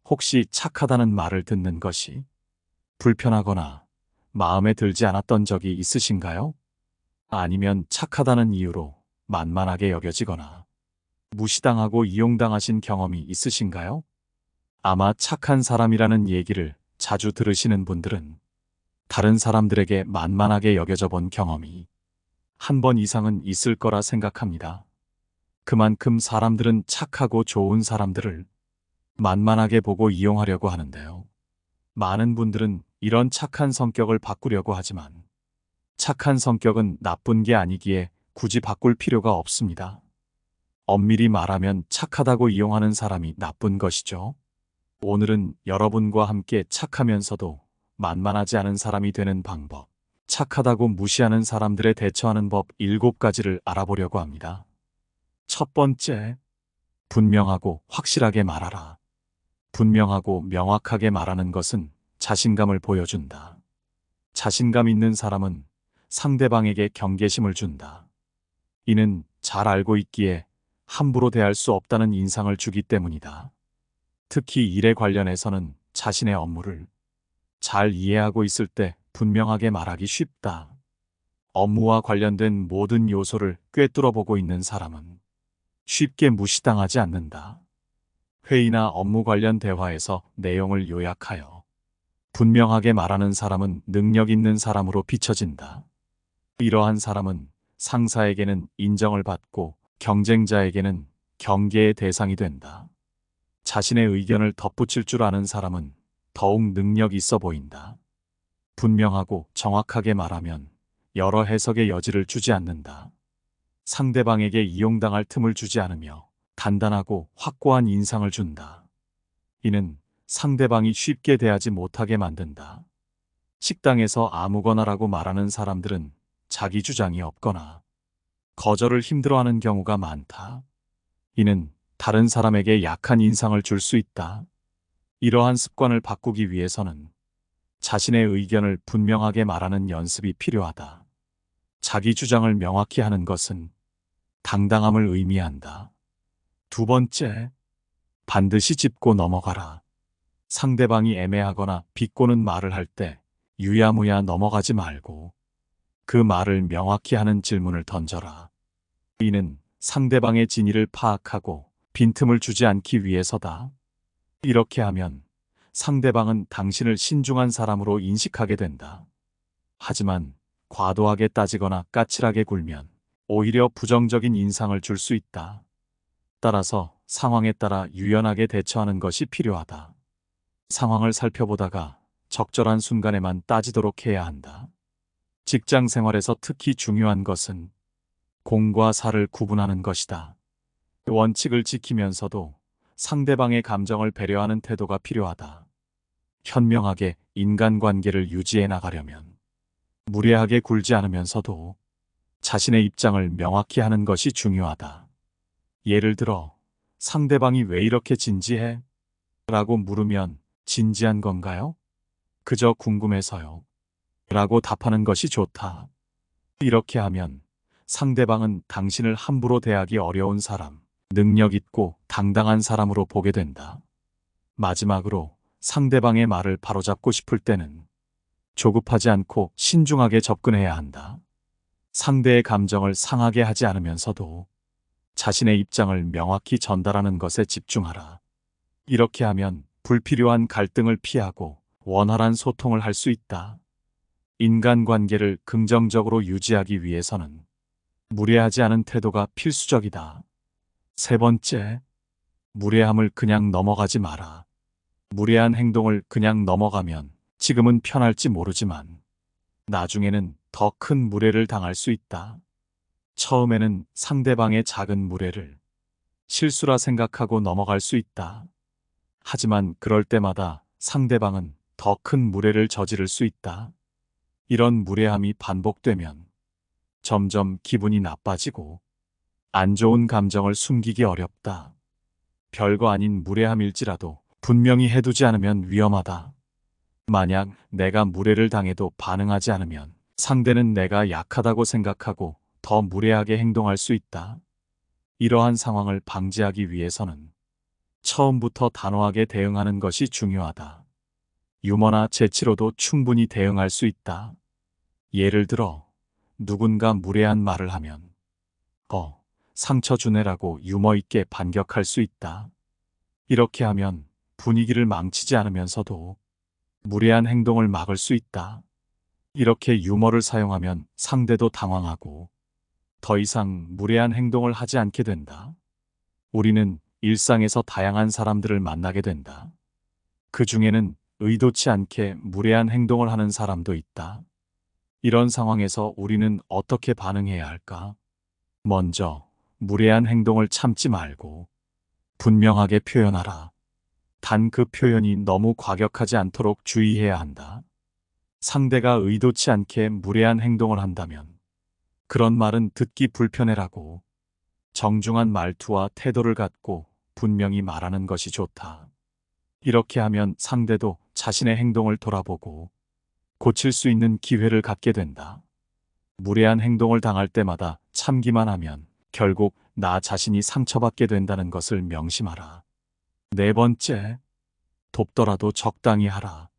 혹시 착하다는 말을 듣는 것이 불편하거나 마음에 들지 않았던 적이 있으신가요? 아니면 착하다는 이유로 만만하게 여겨지거나 무시당하고 이용당하신 경험이 있으신가요? 아마 착한 사람이라는 얘기를 자주 들으시는 분들은 다른 사람들에게 만만하게 여겨져 본 경험이 한 번 이상은 있을 거라 생각합니다. 그만큼 사람들은 착하고 좋은 사람들을 만만하게 보고 이용하려고 하는데요. 많은 분들은 이런 착한 성격을 바꾸려고 하지만 착한 성격은 나쁜 게 아니기에 굳이 바꿀 필요가 없습니다. 엄밀히 말하면 착하다고 이용하는 사람이 나쁜 것이죠. 오늘은 여러분과 함께 착하면서도 만만하지 않은 사람이 되는 방법, 착하다고 무시하는 사람들에 대처하는 법 7가지를 알아보려고 합니다. 첫 번째, 분명하고 확실하게 말하라. 분명하고 명확하게 말하는 것은 자신감을 보여준다. 자신감 있는 사람은 상대방에게 경계심을 준다. 이는 잘 알고 있기에 함부로 대할 수 없다는 인상을 주기 때문이다. 특히 일에 관련해서는 자신의 업무를 잘 이해하고 있을 때 분명하게 말하기 쉽다. 업무와 관련된 모든 요소를 꿰뚫어 보고 있는 사람은 쉽게 무시당하지 않는다. 회의나 업무 관련 대화에서 내용을 요약하여 분명하게 말하는 사람은 능력 있는 사람으로 비춰진다. 이러한 사람은 상사에게는 인정을 받고 경쟁자에게는 경계의 대상이 된다. 자신의 의견을 덧붙일 줄 아는 사람은 더욱 능력 있어 보인다. 분명하고 정확하게 말하면 여러 해석의 여지를 주지 않는다. 상대방에게 이용당할 틈을 주지 않으며 단단하고 확고한 인상을 준다. 이는 상대방이 쉽게 대하지 못하게 만든다. 식당에서 아무거나라고 말하는 사람들은 자기 주장이 없거나 거절을 힘들어하는 경우가 많다. 이는 다른 사람에게 약한 인상을 줄 수 있다. 이러한 습관을 바꾸기 위해서는 자신의 의견을 분명하게 말하는 연습이 필요하다. 자기 주장을 명확히 하는 것은 당당함을 의미한다. 두 번째, 반드시 짚고 넘어가라. 상대방이 애매하거나 비꼬는 말을 할 때 유야무야 넘어가지 말고 그 말을 명확히 하는 질문을 던져라. 이는 상대방의 진위를 파악하고 빈틈을 주지 않기 위해서다. 이렇게 하면 상대방은 당신을 신중한 사람으로 인식하게 된다. 하지만 과도하게 따지거나 까칠하게 굴면 오히려 부정적인 인상을 줄 수 있다. 따라서 상황에 따라 유연하게 대처하는 것이 필요하다. 상황을 살펴보다가 적절한 순간에만 따지도록 해야 한다. 직장 생활에서 특히 중요한 것은 공과 사를 구분하는 것이다. 원칙을 지키면서도 상대방의 감정을 배려하는 태도가 필요하다. 현명하게 인간관계를 유지해 나가려면 무례하게 굴지 않으면서도 자신의 입장을 명확히 하는 것이 중요하다. 예를 들어 상대방이 왜 이렇게 진지해? 라고 물으면 진지한 건가요? 그저 궁금해서요. 라고 답하는 것이 좋다. 이렇게 하면 상대방은 당신을 함부로 대하기 어려운 사람, 능력 있고 당당한 사람으로 보게 된다. 마지막으로 상대방의 말을 바로잡고 싶을 때는 조급하지 않고 신중하게 접근해야 한다. 상대의 감정을 상하게 하지 않으면서도 자신의 입장을 명확히 전달하는 것에 집중하라. 이렇게 하면 불필요한 갈등을 피하고 원활한 소통을 할 수 있다. 인간관계를 긍정적으로 유지하기 위해서는 무례하지 않은 태도가 필수적이다. 세 번째, 무례함을 그냥 넘어가지 마라. 무례한 행동을 그냥 넘어가면 지금은 편할지 모르지만 나중에는 더 큰 무례를 당할 수 있다. 처음에는 상대방의 작은 무례를 실수라 생각하고 넘어갈 수 있다. 하지만 그럴 때마다 상대방은 더 큰 무례를 저지를 수 있다. 이런 무례함이 반복되면 점점 기분이 나빠지고 안 좋은 감정을 숨기기 어렵다. 별거 아닌 무례함일지라도 분명히 해두지 않으면 위험하다. 만약 내가 무례를 당해도 반응하지 않으면 상대는 내가 약하다고 생각하고 더 무례하게 행동할 수 있다. 이러한 상황을 방지하기 위해서는 처음부터 단호하게 대응하는 것이 중요하다. 유머나 재치로도 충분히 대응할 수 있다. 예를 들어 누군가 무례한 말을 하면 상처 주네라고 유머 있게 반격할 수 있다. 이렇게 하면 분위기를 망치지 않으면서도 무례한 행동을 막을 수 있다. 이렇게 유머를 사용하면 상대도 당황하고 더 이상 무례한 행동을 하지 않게 된다. 우리는 일상에서 다양한 사람들을 만나게 된다. 그 중에는 의도치 않게 무례한 행동을 하는 사람도 있다. 이런 상황에서 우리는 어떻게 반응해야 할까? 먼저 무례한 행동을 참지 말고 분명하게 표현하라. 단 그 표현이 너무 과격하지 않도록 주의해야 한다. 상대가 의도치 않게 무례한 행동을 한다면 그런 말은 듣기 불편해라고 정중한 말투와 태도를 갖고 분명히 말하는 것이 좋다. 이렇게 하면 상대도 자신의 행동을 돌아보고 고칠 수 있는 기회를 갖게 된다. 무례한 행동을 당할 때마다 참기만 하면 결국 나 자신이 상처받게 된다는 것을 명심하라. 네 번째, 돕더라도 적당히 하라.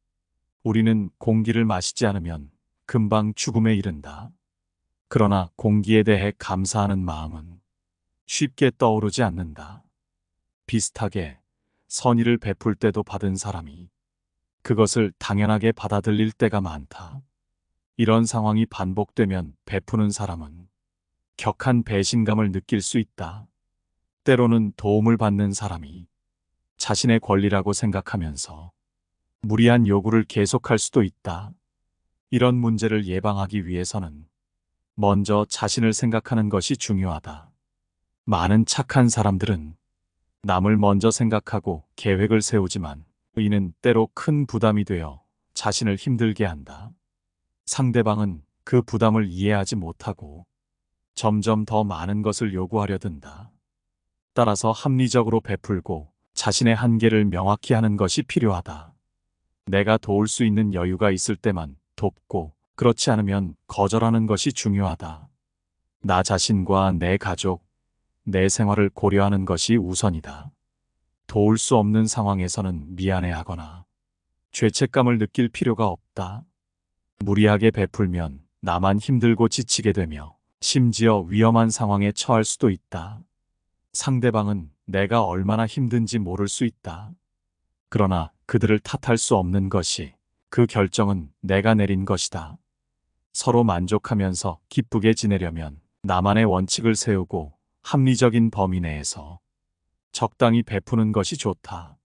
우리는 공기를 마시지 않으면 금방 죽음에 이른다. 그러나 공기에 대해 감사하는 마음은 쉽게 떠오르지 않는다. 비슷하게 선의를 베풀 때도 받은 사람이 그것을 당연하게 받아들일 때가 많다. 이런 상황이 반복되면 베푸는 사람은 격한 배신감을 느낄 수 있다. 때로는 도움을 받는 사람이 자신의 권리라고 생각하면서 무리한 요구를 계속할 수도 있다. 이런 문제를 예방하기 위해서는 먼저 자신을 생각하는 것이 중요하다. 많은 착한 사람들은 남을 먼저 생각하고 계획을 세우지만 이는 때로 큰 부담이 되어 자신을 힘들게 한다. 상대방은 그 부담을 이해하지 못하고 점점 더 많은 것을 요구하려 든다. 따라서 합리적으로 베풀고 자신의 한계를 명확히 하는 것이 필요하다. 내가 도울 수 있는 여유가 있을 때만 돕고 그렇지 않으면 거절하는 것이 중요하다. 나 자신과 내 가족, 내 생활을 고려하는 것이 우선이다. 도울 수 없는 상황에서는 미안해하거나 죄책감을 느낄 필요가 없다. 무리하게 베풀면 나만 힘들고 지치게 되며 심지어 위험한 상황에 처할 수도 있다. 상대방은 내가 얼마나 힘든지 모를 수 있다. 그러나 그들을 탓할 수 없는 것이 그 결정은 내가 내린 것이다. 서로 만족하면서 기쁘게 지내려면 나만의 원칙을 세우고 합리적인 범위 내에서 적당히 베푸는 것이 좋다.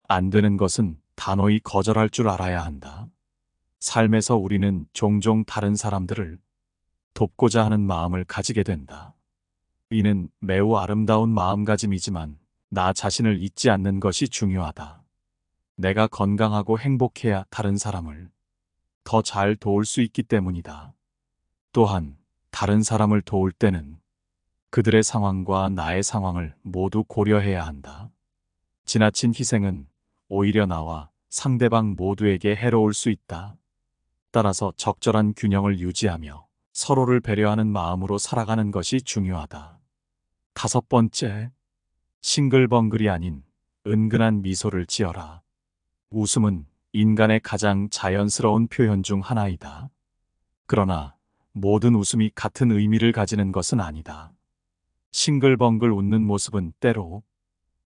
안 되는 것은 단호히 거절할 줄 알아야 한다. 삶에서 우리는 종종 다른 사람들을 돕고자 하는 마음을 가지게 된다. 이는 매우 아름다운 마음가짐이지만 나 자신을 잊지 않는 것이 중요하다. 내가 건강하고 행복해야 다른 사람을 더 잘 도울 수 있기 때문이다. 또한 다른 사람을 도울 때는 그들의 상황과 나의 상황을 모두 고려해야 한다. 지나친 희생은 오히려 나와 상대방 모두에게 해로울 수 있다. 따라서 적절한 균형을 유지하며 서로를 배려하는 마음으로 살아가는 것이 중요하다. 다섯 번째, 싱글벙글이 아닌 은근한 미소를 지어라. 웃음은 인간의 가장 자연스러운 표현 중 하나이다. 그러나 모든 웃음이 같은 의미를 가지는 것은 아니다. 싱글벙글 웃는 모습은 때로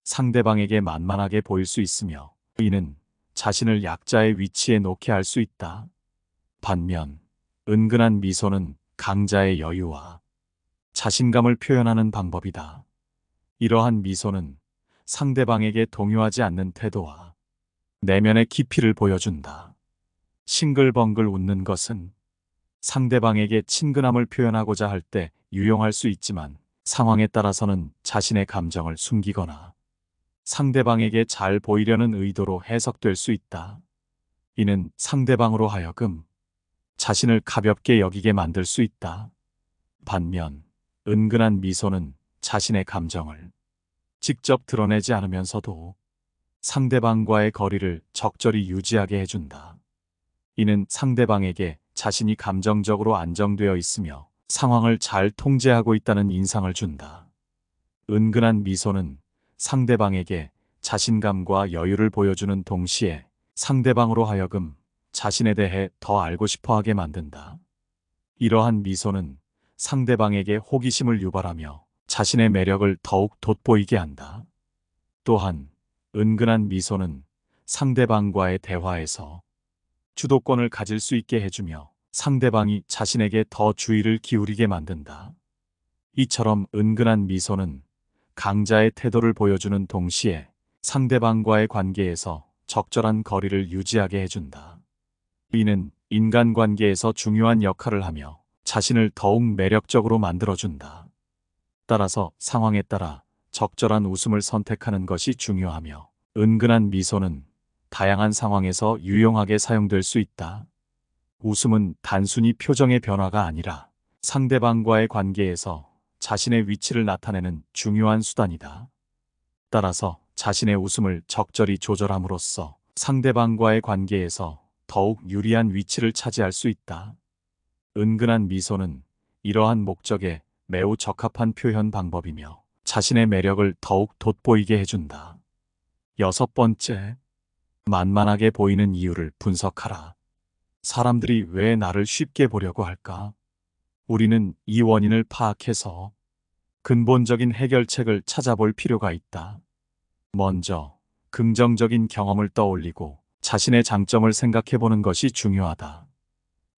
상대방에게 만만하게 보일 수 있으며 이는 자신을 약자의 위치에 놓게 할 수 있다. 반면 은근한 미소는 강자의 여유와 자신감을 표현하는 방법이다. 이러한 미소는 상대방에게 동요하지 않는 태도와 내면의 깊이를 보여준다. 싱글벙글 웃는 것은 상대방에게 친근함을 표현하고자 할 때 유용할 수 있지만 상황에 따라서는 자신의 감정을 숨기거나 상대방에게 잘 보이려는 의도로 해석될 수 있다. 이는 상대방으로 하여금 자신을 가볍게 여기게 만들 수 있다. 반면 은근한 미소는 자신의 감정을 직접 드러내지 않으면서도 상대방과의 거리를 적절히 유지하게 해준다. 이는 상대방에게 자신이 감정적으로 안정되어 있으며 상황을 잘 통제하고 있다는 인상을 준다. 은근한 미소는 상대방에게 자신감과 여유를 보여주는 동시에 상대방으로 하여금 자신에 대해 더 알고 싶어 하게 만든다. 이러한 미소는 상대방에게 호기심을 유발하며 자신의 매력을 더욱 돋보이게 한다. 또한 은근한 미소는 상대방과의 대화에서 주도권을 가질 수 있게 해주며 상대방이 자신에게 더 주의를 기울이게 만든다. 이처럼 은근한 미소는 강자의 태도를 보여주는 동시에 상대방과의 관계에서 적절한 거리를 유지하게 해준다. 이는 인간관계에서 중요한 역할을 하며 자신을 더욱 매력적으로 만들어준다. 따라서 상황에 따라 적절한 웃음을 선택하는 것이 중요하며 은근한 미소는 다양한 상황에서 유용하게 사용될 수 있다. 웃음은 단순히 표정의 변화가 아니라 상대방과의 관계에서 자신의 위치를 나타내는 중요한 수단이다. 따라서 자신의 웃음을 적절히 조절함으로써 상대방과의 관계에서 더욱 유리한 위치를 차지할 수 있다. 은근한 미소는 이러한 목적에 매우 적합한 표현 방법이며 자신의 매력을 더욱 돋보이게 해준다. 6번째, 만만하게 보이는 이유를 분석하라. 사람들이 왜 나를 쉽게 보려고 할까? 우리는 이 원인을 파악해서 근본적인 해결책을 찾아볼 필요가 있다. 먼저 긍정적인 경험을 떠올리고 자신의 장점을 생각해 보는 것이 중요하다.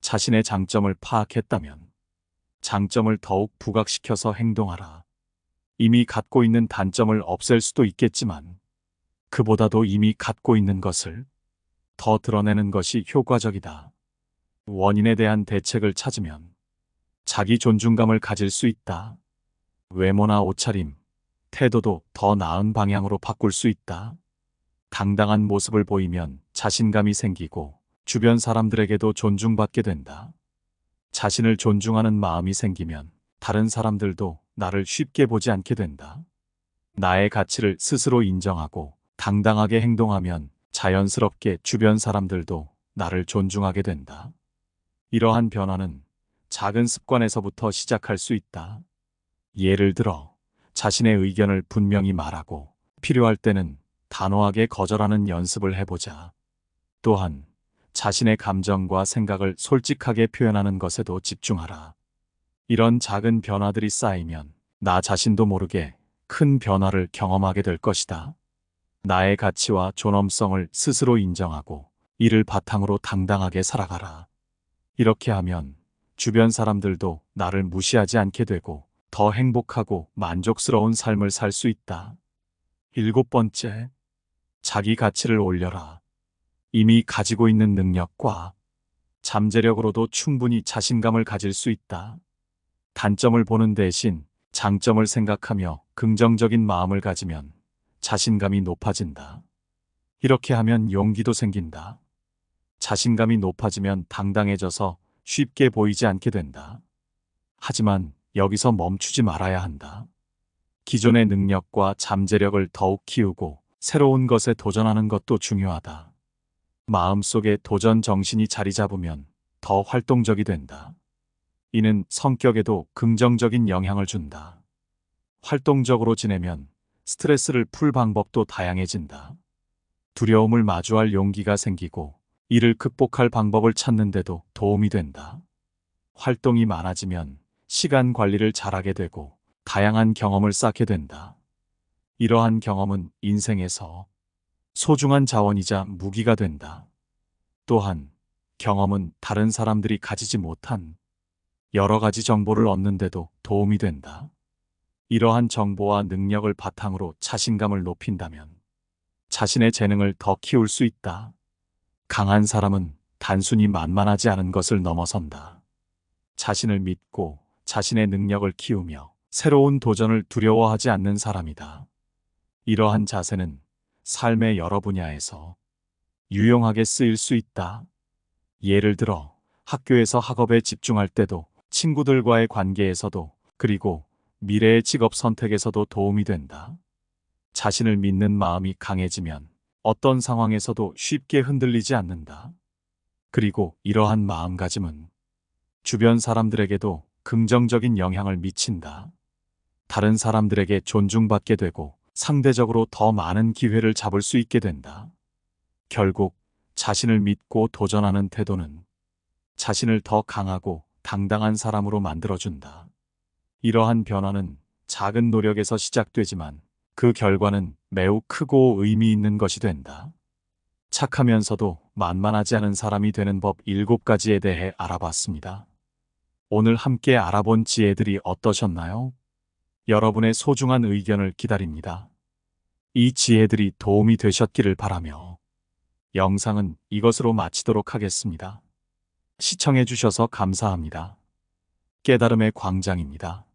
자신의 장점을 파악했다면 장점을 더욱 부각시켜서 행동하라. 이미 갖고 있는 단점을 없앨 수도 있겠지만 그보다도 이미 갖고 있는 것을 더 드러내는 것이 효과적이다. 원인에 대한 대책을 찾으면 자기 존중감을 가질 수 있다. 외모나 옷차림, 태도도 더 나은 방향으로 바꿀 수 있다. 당당한 모습을 보이면 자신감이 생기고 주변 사람들에게도 존중받게 된다. 자신을 존중하는 마음이 생기면 다른 사람들도 나를 쉽게 보지 않게 된다. 나의 가치를 스스로 인정하고 당당하게 행동하면 자연스럽게 주변 사람들도 나를 존중하게 된다. 이러한 변화는 작은 습관에서부터 시작할 수 있다. 예를 들어 자신의 의견을 분명히 말하고 필요할 때는 단호하게 거절하는 연습을 해보자. 또한 자신의 감정과 생각을 솔직하게 표현하는 것에도 집중하라. 이런 작은 변화들이 쌓이면 나 자신도 모르게 큰 변화를 경험하게 될 것이다. 나의 가치와 존엄성을 스스로 인정하고 이를 바탕으로 당당하게 살아가라. 이렇게 하면 주변 사람들도 나를 무시하지 않게 되고 더 행복하고 만족스러운 삶을 살 수 있다. 7번째, 자기 가치를 올려라. 이미 가지고 있는 능력과 잠재력으로도 충분히 자신감을 가질 수 있다. 단점을 보는 대신 장점을 생각하며 긍정적인 마음을 가지면 자신감이 높아진다. 이렇게 하면 용기도 생긴다. 자신감이 높아지면 당당해져서 쉽게 보이지 않게 된다. 하지만 여기서 멈추지 말아야 한다. 기존의 능력과 잠재력을 더욱 키우고 새로운 것에 도전하는 것도 중요하다. 마음속에 도전 정신이 자리 잡으면 더 활동적이 된다. 이는 성격에도 긍정적인 영향을 준다. 활동적으로 지내면 스트레스를 풀 방법도 다양해진다. 두려움을 마주할 용기가 생기고 이를 극복할 방법을 찾는 데도 도움이 된다. 활동이 많아지면 시간 관리를 잘하게 되고 다양한 경험을 쌓게 된다. 이러한 경험은 인생에서 소중한 자원이자 무기가 된다. 또한 경험은 다른 사람들이 가지지 못한 여러 가지 정보를 얻는 데도 도움이 된다. 이러한 정보와 능력을 바탕으로 자신감을 높인다면 자신의 재능을 더 키울 수 있다. 강한 사람은 단순히 만만하지 않은 것을 넘어선다. 자신을 믿고 자신의 능력을 키우며 새로운 도전을 두려워하지 않는 사람이다. 이러한 자세는 삶의 여러 분야에서 유용하게 쓰일 수 있다. 예를 들어 학교에서 학업에 집중할 때도 친구들과의 관계에서도 그리고 미래의 직업 선택에서도 도움이 된다. 자신을 믿는 마음이 강해지면 어떤 상황에서도 쉽게 흔들리지 않는다. 그리고 이러한 마음가짐은 주변 사람들에게도 긍정적인 영향을 미친다. 다른 사람들에게 존중받게 되고 상대적으로 더 많은 기회를 잡을 수 있게 된다. 결국 자신을 믿고 도전하는 태도는 자신을 더 강하고 당당한 사람으로 만들어준다. 이러한 변화는 작은 노력에서 시작되지만 그 결과는 매우 크고 의미 있는 것이 된다. 착하면서도 만만하지 않은 사람이 되는 법 7가지에 대해 알아봤습니다. 오늘 함께 알아본 지혜들이 어떠셨나요? 여러분의 소중한 의견을 기다립니다. 이 지혜들이 도움이 되셨기를 바라며 영상은 이것으로 마치도록 하겠습니다. 시청해주셔서 감사합니다. 깨달음의 광장입니다.